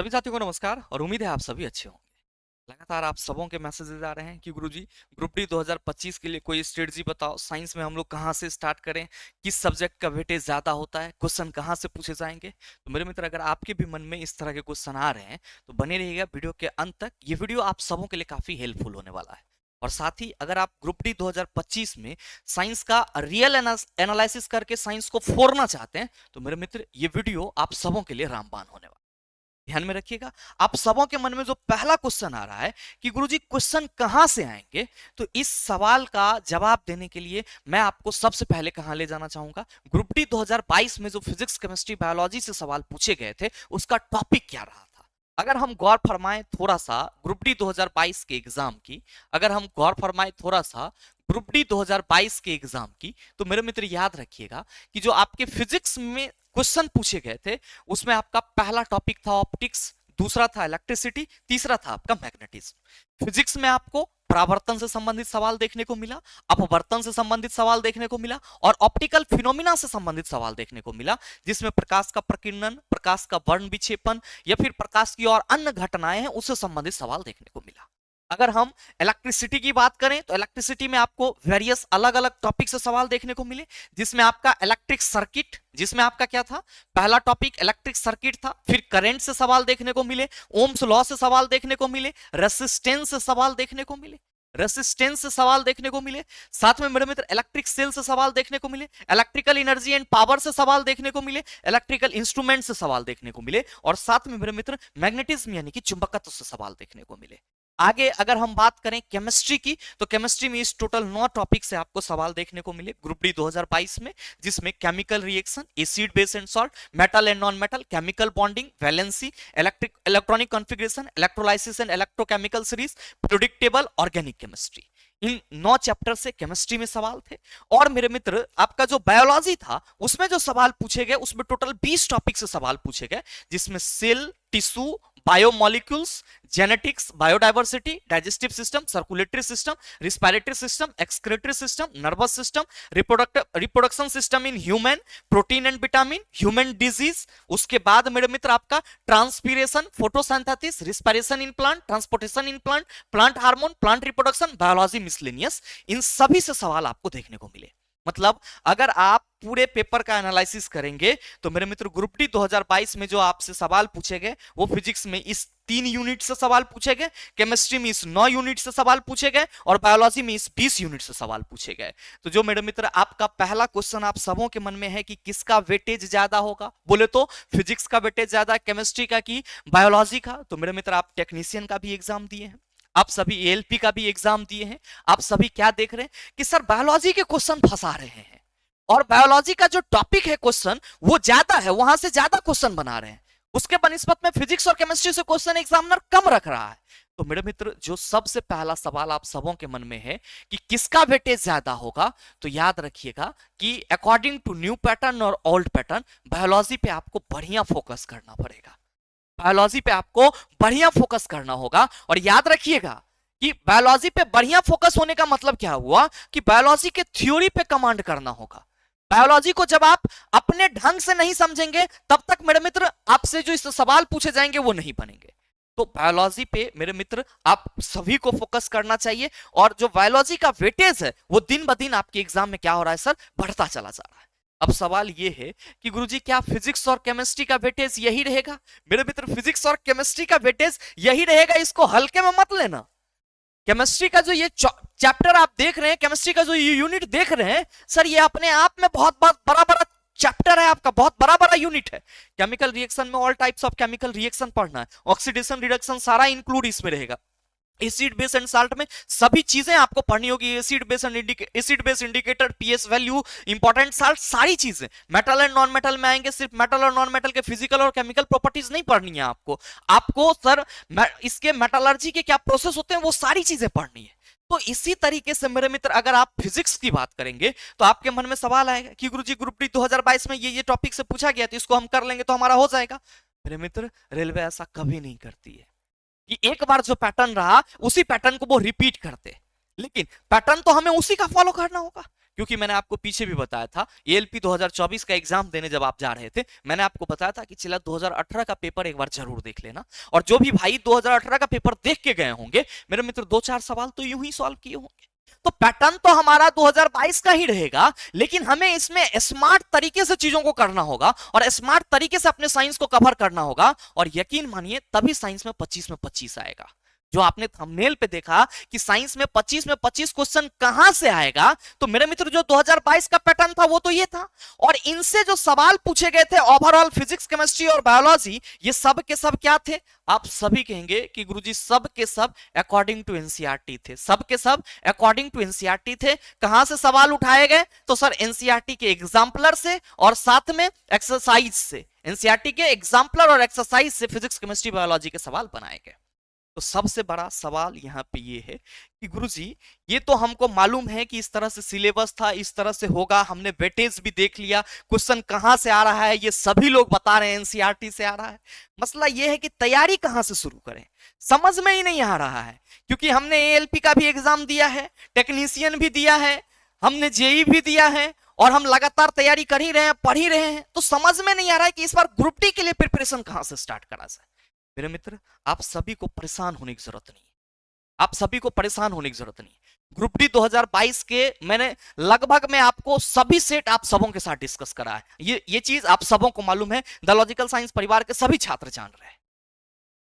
सभी साथियों को नमस्कार और उम्मीद है आप सभी अच्छे होंगे। लगातार आप सबों के मैसेजेस आ रहे हैं कि गुरुजी ग्रुप डी 2025 के लिए कोई स्ट्रेटजी बताओ, साइंस में हम लोग कहाँ से स्टार्ट करें, किस सब्जेक्ट का वेटेज ज्यादा होता है, क्वेश्चन कहाँ से पूछे जाएंगे। तो मेरे मित्र, अगर आपके भी मन में इस तरह के क्वेश्चन आ रहे हैं तो बने रहिएगा वीडियो के अंत तक। ये वीडियो आप सबों के लिए काफी हेल्पफुल होने वाला है। और साथ ही अगर आप ग्रुप डी 2025 में साइंस का रियल एनालिसिस करके साइंस को फोड़ना चाहते हैं तो मेरे मित्र, ये वीडियो आप सबों के लिए रामबाण होने वाला है। ध्यान में रखिएगा, आप सबों के मन में जो पहला क्वेश्चन आ रहा है कि गुरुजी क्वेश्चन कहां से आएंगे, तो इस सवाल का जवाब देने के लिए मैं आपको सबसे पहले कहां ले जाना चाहूंगा। ग्रुप डी 2022 में जो फिजिक्स, केमिस्ट्री, बायोलॉजी से सवाल पूछे गए थे उसका टॉपिक क्या रहा था। अगर हम गौर फरमाएं थोड़ा सा ग्रुप डी 2022 के एग्जाम की, अगर हम गौर फरमाएं थोड़ा सा ग्रुप डी 2022 के एग्जाम की, तो मेरे मित्र याद रखिएगा कि जो आपके फिजिक्स में क्वेश्चन पूछे गए थे उसमें आपका पहला टॉपिक था ऑप्टिक्स, दूसरा था इलेक्ट्रिसिटी, तीसरा था आपका मैग्नेटिज्म। फिजिक्स में आपको परावर्तन से संबंधित सवाल देखने को मिला, अपवर्तन से संबंधित सवाल देखने को मिला और ऑप्टिकल फिनोमिना से संबंधित सवाल देखने को मिला, जिसमें प्रकाश का प्रकीर्णन, प्रकाश का वर्ण विक्षेपण या फिर प्रकाश की और अन्य घटनाएं हैं उससे संबंधित सवाल देखने को मिला। अगर हम इलेक्ट्रिसिटी की बात करें तो इलेक्ट्रिसिटी में आपको वेरियस अलग अलग टॉपिक से सवाल देखने को मिले, जिसमें आपका इलेक्ट्रिक सर्किट, जिसमें आपका क्या था, पहला टॉपिक इलेक्ट्रिक सर्किट था। फिर करंट से सवाल देखने को मिले, ओम्स लॉ से सवाल देखने को मिले, रेसिस्टेंस से सवाल देखने को मिले, रेसिस्टेंस से सवाल देखने को मिले, साथ में मेरे मित्र इलेक्ट्रिक सेल से सवाल देखने को मिले, इलेक्ट्रिकल एनर्जी एंड पावर से सवाल देखने को मिले, इलेक्ट्रिकल इंस्ट्रूमेंट से सवाल देखने को मिले और साथ में मेरे मित्र मैग्नेटिज्म यानी कि चुंबकत्व से सवाल देखने को मिले। आगे अगर हम बात करें केमिस्ट्री की, तो केमिस्ट्री में इस टोटल 9 टॉपिक से आपको सवाल देखने को मिले ग्रुप डी 2022 में, जिसमें chemical reaction, acid base and salt, metal and non metal, chemical bonding, valency, electronic configuration, electrolysis and electrochemical series, predictable organic chemistry. In 9 chapter से केमिस्ट्री में सवाल थे। और मेरे मित्र, आपका जो बायोलॉजी था उसमें जो सवाल पूछे गए उसमें टोटल 20 टॉपिक से सवाल पूछे गए, जिसमें cell, tissue, biomolecules, genetics, biodiversity, digestive system, circulatory system, respiratory system, excretory system, nervous system, reproduction system in human, protein and vitamin, human disease, उसके बाद मेरे मित्र आपका transpiration, photosynthesis, respiration in plant, transportation in plant, plant hormone, plant reproduction, biology miscellaneous, इन सभी से सवाल आपको देखने को मिले। मतलब अगर आप पूरे पेपर का एनालिसिस करेंगे तो मेरे मित्र ग्रुप डी 2022 में जो आपसे सवाल पूछे गए वो फिजिक्स में इस 3 यूनिट से सवाल पूछे गए, केमिस्ट्री में इस 9 यूनिट से सवाल पूछे गए और बायोलॉजी में इस 20 यूनिट से सवाल पूछे गए। तो जो मेरे मित्र आपका पहला क्वेश्चन आप सबों के मन में है कि किसका वेटेज ज्यादा होगा, बोले तो फिजिक्स का वेटेज ज्यादा, केमिस्ट्री का कि बायोलॉजी का। तो मेरे मित्र, आप टेक्नीशियन का भी एग्जाम दिए हैं, आप सभी एएलपी का भी एग्जाम दिए हैं, आप सभी क्या देख रहे हैं कि सर बायोलॉजी के क्वेश्चन फंसा रहे हैं और बायोलॉजी का जो टॉपिक है क्वेश्चन वो ज्यादा है, वहां से ज्यादा क्वेश्चन बना रहे हैं, उसके बनिस्बत में फिजिक्स और केमिस्ट्री से क्वेश्चन एग्जामिनर कम रख रहा है। तो मेरे मित्र, जो सबसे पहला सवाल आप सबों के मन में है कि किसका वेटेज ज्यादा होगा, तो याद रखिएगा कि अकॉर्डिंग टू न्यू पैटर्न और ओल्ड पैटर्न बायोलॉजी पे आपको बढ़िया फोकस करना पड़ेगा, बायोलॉजी पे आपको बढ़िया फोकस करना होगा। और याद रखिएगा कि बायोलॉजी पे बढ़िया फोकस होने का मतलब क्या हुआ कि बायोलॉजी के थ्योरी पे कमांड करना होगा। बायोलॉजी को जब आप अपने ढंग से नहीं समझेंगे तब तक मेरे मित्र आपसे जो इस सवाल पूछे जाएंगे वो नहीं बनेंगे। तो बायोलॉजी पे मेरे मित्र आप सभी को फोकस करना चाहिए और जो बायोलॉजी का वेटेज है वो दिन ब दिन आपके एग्जाम में क्या हो रहा है सर, बढ़ता चला जा रहा है। अब सवाल ये है कि गुरुजी क्या फिजिक्स और केमिस्ट्री का वेटेज यही रहेगा? मेरे मित्र, फिजिक्स और केमिस्ट्री का वेटेज यही रहेगा, इसको हल्के में मत लेना। केमिस्ट्री का जो ये चैप्टर आप देख रहे हैं, केमिस्ट्री का जो ये यूनिट देख रहे हैं सर, ये अपने आप में बहुत बड़ा बड़ा चैप्टर है आपका, बहुत बड़ा बड़ा यूनिट है। केमिकल रिएक्शन में all types of chemical reaction पढ़ना है, ऑक्सीडेशन रिडक्शन सारा इंक्लूड इसमें रहेगा। एसिड बेस एंड साल्ट में सभी चीजें आपको पढ़नी होगी, acid base indicator, pH value, important salt, सारी चीजें। मेटल एंड नॉन मेटल में आएंगे, सिर्फ मेटल और नॉन मेटल के फिजिकल और केमिकल प्रॉपर्टीज नहीं पढ़नी है आपको सर इसके मेटलर्जी के क्या प्रोसेस होते हैं वो सारी चीजें पढ़नी है। तो इसी तरीके से मेरे मित्र, अगर आप फिजिक्स की बात करेंगे तो आपके मन में सवाल आएगा कि गुरुजी ग्रुप डी 2022 में ये टॉपिक से पूछा गया, तो इसको हम कर लेंगे तो हमारा हो जाएगा। मेरे मित्र, रेलवे ऐसा कभी नहीं करती है कि एक बार जो पैटर्न रहा उसी पैटर्न को वो रिपीट करते, लेकिन पैटर्न तो हमें उसी का फॉलो करना होगा। क्योंकि मैंने आपको पीछे भी बताया था, एएलपी 2024 का एग्जाम देने जब आप जा रहे थे, मैंने आपको बताया था कि चला 2018 का पेपर एक बार जरूर देख लेना। और जो भी भाई 2018 का पेपर देख के गए होंगे मेरे मित्र, 2-4 सवाल तो यूं ही सॉल्व किए होंगे। तो पैटर्न तो हमारा 2022 का ही रहेगा, लेकिन हमें इसमें स्मार्ट तरीके से चीजों को करना होगा और स्मार्ट तरीके से अपने साइंस को कवर करना होगा। और यकीन मानिए तभी साइंस में 25 में 25 आएगा। जो आपने थंबनेल पे देखा कि साइंस में 25 में 25 क्वेश्चन कहां से आएगा, तो मेरे मित्र जो 2022 का पैटर्न था वो तो ये था। और इनसे जो सवाल पूछे गए थे ओवरऑल फिजिक्स, केमिस्ट्री और बायोलॉजी, ये सब के सब क्या थे? आप सभी कहेंगे कि गुरुजी सब के सब अकॉर्डिंग टू एनसीईआरटी थे, सब के सब अकॉर्डिंग टू एनसीईआरटी थे। कहां से सवाल उठाए गए? तो सर एनसीईआरटी के एग्जाम्पलर से और साथ में एक्सरसाइज से, एनसीईआरटी के एग्जाम्पलर और एक्सरसाइज से फिजिक्स, केमिस्ट्री, बायोलॉजी के सवाल बनाए गए। तो सबसे बड़ा सवाल यहाँ पे ये है कि गुरुजी ये तो हमको मालूम है कि इस तरह से सिलेबस था, इस तरह से होगा, हमने वेटेज भी देख लिया, क्वेश्चन कहां से आ रहा है ये सभी लोग बता रहे हैं एनसीईआरटी से आ रहा है। मसला ये है कि तैयारी कहां से शुरू करें, समझ में ही नहीं आ रहा है। क्योंकि हमने एएलपी का भी एग्जाम दिया है, टेक्नीशियन भी दिया है, हमने जेई भी दिया है और हम लगातार तैयारी कर ही रहे हैं, पढ़ ही रहे हैं। तो समझ में नहीं आ रहा है कि इस बार ग्रुप डी के लिए प्रिपरेशन कहां से स्टार्ट करा जाए। मेरे मित्र आप सभी को परेशान होने की जरूरत नहीं है, आप सभी को परेशान होने की जरूरत नहीं है। ग्रुप डी 2022 के मैंने लगभग में आपको सभी सेट आप सबों के साथ डिस्कस करा है। ये चीज आप सबों को मालूम है, द लॉजिकल साइंस परिवार के सभी छात्र जान रहे हैं।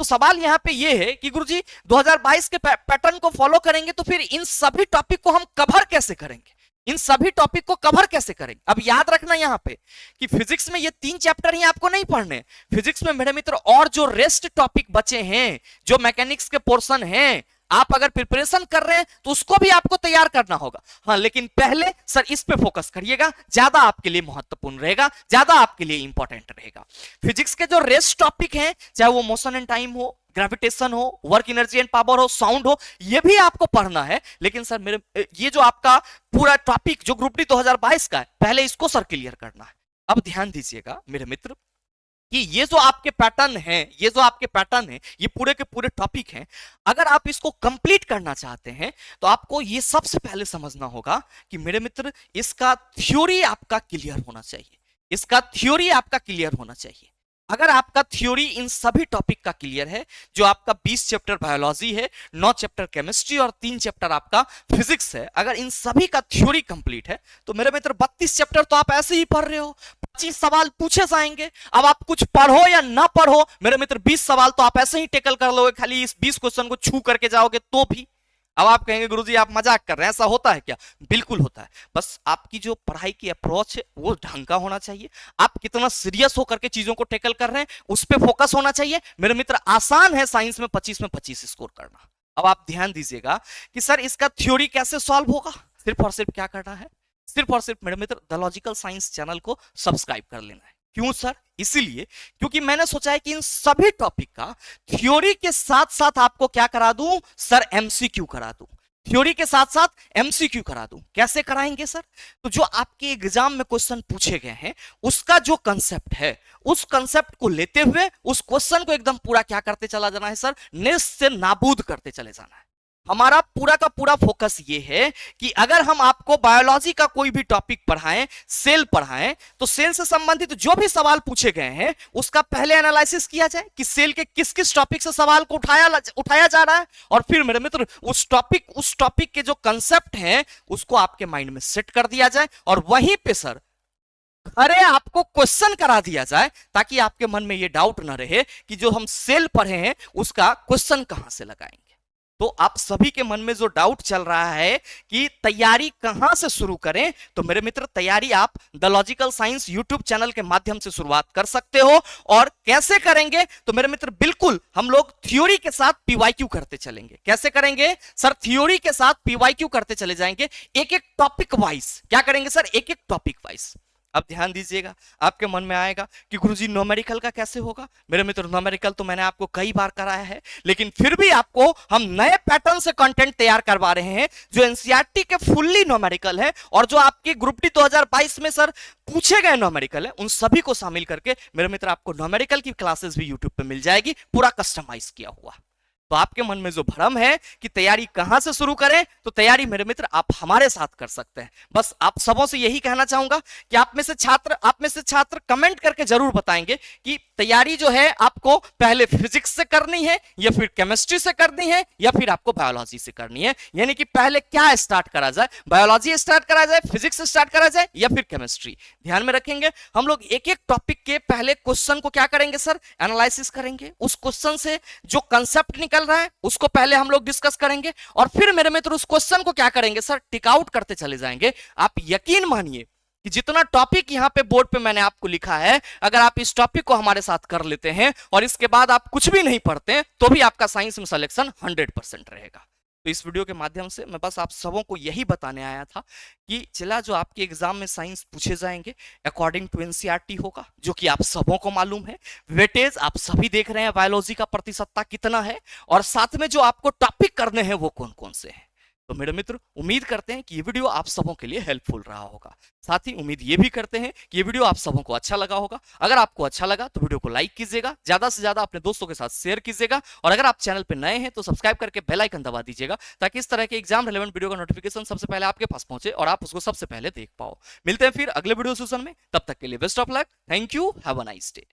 तो सवाल यहां पे ये है कि गुरुजी 2022 के पैटर्न को फॉलो करेंगे तो फिर इन सभी टॉपिक को हम कवर कैसे करेंगे, इन सभी टॉपिक को कवर कैसे करेंगे? अब याद रखना यहां पे कि फिजिक्स में ये 3 चैप्टर ही आपको नहीं पढ़ने। फिजिक्स में मेरे मित्र और जो रेस्ट टॉपिक बचे हैं, जो मैकेनिक्स के पोर्शन हैं, आप अगर प्रिपरेशन कर रहे हैं तो उसको भी आपको तैयार करना होगा। हाँ, लेकिन पहले सर इस पे फोकस करिएगा, ज्यादा आपके लिए महत्वपूर्ण रहेगा, ज्यादा आपके लिए इंपॉर्टेंट रहेगा। फिजिक्स के जो रेस्ट टॉपिक हैं, चाहे वो मोशन एंड टाइम हो, ग्रेविटेशन हो, वर्क एनर्जी एंड पावर हो, साउंड हो, ये भी आपको पढ़ना है। लेकिन सर मेरे ये जो आपका पूरा टॉपिक जो ग्रुप डी 2022 का है, पहले इसको सर क्लियर करना है। अब ध्यान दीजिएगा मेरे मित्र कि ये जो आपके पैटर्न है, ये जो आपके पैटर्न है, ये पूरे के पूरे टॉपिक हैं। अगर आप इसको कंप्लीट करना चाहते हैं तो आपको ये सबसे पहले समझना होगा कि मेरे मित्र इसका थ्योरी आपका क्लियर होना चाहिए, इसका थ्योरी आपका क्लियर होना चाहिए। अगर आपका थ्योरी इन सभी टॉपिक का क्लियर है, जो आपका 20 चैप्टर बायोलॉजी है, 9 चैप्टर केमिस्ट्री और 3 चैप्टर आपका फिजिक्स है, अगर इन सभी का थ्योरी कंप्लीट है तो मेरे मित्र 32 चैप्टर तो आप ऐसे ही पढ़ रहे हो, 25 सवाल पूछे जाएंगे। अब आप कुछ पढ़ो या ना पढ़ो मेरे मित्र, 20 सवाल तो आप ऐसे ही टेकल कर लोगे, खाली इस 20 क्वेश्चन को छू करके जाओगे तो भी। अब आप कहेंगे गुरुजी आप मजाक कर रहे हैं, ऐसा होता है क्या? बिल्कुल होता है। बस आपकी जो पढ़ाई की अप्रोच है वो ढंग का होना चाहिए, आप कितना सीरियस होकर के चीजों को टैकल कर रहे हैं उस पर फोकस होना चाहिए। मेरे मित्र आसान है साइंस में 25 में 25 स्कोर करना। अब आप ध्यान दीजिएगा कि सर इसका थ्योरी कैसे सॉल्व होगा। सिर्फ और सिर्फ क्या करना है, सिर्फ और सिर्फ मेरे मित्र द लॉजिकल साइंस चैनल को सब्सक्राइब कर लेना है। क्यों सर? इसीलिए क्योंकि मैंने सोचा है कि इन सभी टॉपिक का थ्योरी के साथ साथ आपको क्या करा दूं सर, एमसीक्यू करा दूं। थ्योरी के साथ साथ एमसीक्यू करा दूं। कैसे कराएंगे सर? तो जो आपके एग्जाम में क्वेश्चन पूछे गए हैं उसका जो कंसेप्ट है, उस कंसेप्ट को लेते हुए उस क्वेश्चन को एकदम पूरा क्या करते चला जाना है सर, नेस्त से नाबूद करते चले जाना है। हमारा पूरा का पूरा फोकस ये है कि अगर हम आपको बायोलॉजी का कोई भी टॉपिक पढ़ाएं, सेल पढ़ाएं, तो सेल से संबंधित जो भी सवाल पूछे गए हैं उसका पहले एनालिसिस किया जाए कि सेल के किस किस टॉपिक से सवाल को उठाया जा रहा है, और फिर मेरे मित्र उस टॉपिक के जो कंसेप्ट हैं उसको आपके माइंड में सेट कर दिया जाए और वहीं पे सर अरे आपको क्वेश्चन करा दिया जाए, ताकि आपके मन में ये डाउट ना रहे कि जो हम सेल पढ़े हैं उसका क्वेश्चन कहां से लगाएंगे। तो आप सभी के मन में जो डाउट चल रहा है कि तैयारी कहां से शुरू करें, तो मेरे मित्र तैयारी आप the logical science YouTube channel के माध्यम से शुरुआत कर सकते हो। और कैसे करेंगे तो मेरे मित्र बिल्कुल हम लोग थ्योरी के साथ पीवाईक्यू करते चलेंगे। कैसे करेंगे सर? थ्योरी के साथ पीवाईक्यू करते चले जाएंगे, एक एक टॉपिक वाइज। क्या करेंगे सर? एक एक टॉपिक वाइज। अब ध्यान दीजिएगा, आपके मन में आएगा कि गुरुजी न्यूमेरिकल का कैसे होगा। मेरे मित्र न्यूमेरिकल तो मैंने आपको कई बार कराया है, लेकिन फिर भी आपको हम नए पैटर्न से कंटेंट तैयार करवा रहे हैं जो एनसीईआरटी के फुल्ली न्यूमेरिकल है, और जो आपके ग्रुप डी 2022 में सर पूछे गए न्यूमेरिकल है उन सभी को शामिल करके मेरे मित्र आपको न्यूमेरिकल की क्लासेस भी यूट्यूब पे मिल जाएगी, पूरा कस्टमाइज किया हुआ। तो आपके मन में जो भ्रम है कि तैयारी कहां से शुरू करें, तो तैयारी मेरे मित्र आप हमारे साथ कर सकते हैं। बस आप सबों से यही कहना चाहूंगा कि आप में से छात्र कमेंट करके जरूर बताएंगे कि तैयारी जो है आपको पहले फिजिक्स से करनी है या फिर केमिस्ट्री से करनी है या फिर आपको बायोलॉजी से करनी है। यानी कि पहले क्या स्टार्ट करा जाए, बायोलॉजी स्टार्ट करा जाए, फिजिक्स स्टार्ट करा जाए या फिर केमिस्ट्री। ध्यान में रखेंगे, हम लोग एक एक टॉपिक के पहले क्वेश्चन को क्या करेंगे सर, एनालिसिस करेंगे। उस क्वेश्चन से जो कंसेप्ट निकल रहा है उसको पहले हम लोग डिस्कस करेंगे और फिर मेरे मित्र उस क्वेश्चन को क्या करेंगे सर, टिक आउट करते चले जाएंगे। आप यकीन मानिए कि जितना टॉपिक यहां पे बोर्ड पे मैंने आपको लिखा है, अगर आप इस टॉपिक को हमारे साथ कर लेते हैं और इसके बाद आप कुछ भी नहीं पढ़ते तो भी आपका साइंस में सिलेक्शन 100% रहेगा। तो इस वीडियो के माध्यम से मैं बस आप सबों को यही बताने आया था कि चला जो आपके एग्जाम में साइंस पूछे जाएंगे अकॉर्डिंग टू एनसीईआरटी होगा, जो कि आप सबों को मालूम है। वेटेज आप सभी देख रहे हैं, बायोलॉजी का प्रतिशतता कितना है और साथ में जो आपको टॉपिक करने हैं वो कौन कौन से हैं। तो मेरे मित्र उम्मीद करते हैं कि ये वीडियो आप सबों के लिए हेल्पफुल रहा होगा। साथ ही उम्मीद ये भी करते हैं कि ये वीडियो आप सबों को अच्छा लगा होगा। अगर आपको अच्छा लगा तो वीडियो को लाइक कीजिएगा, ज्यादा से ज्यादा अपने दोस्तों के साथ शेयर कीजिएगा और अगर आप चैनल पर नए हैं तो सब्सक्राइब करके बेल आइकन दबा दीजिएगा ताकि इस तरह के एग्जाम रिलेवेंट वीडियो का नोटिफिकेशन सबसे पहले आपके पास पहुंचे और आप उसको सबसे पहले देख पाओ। मिलते हैं फिर अगले वीडियो सेशन में, तब तक के लिए best of luck. Thank you, have a nice day.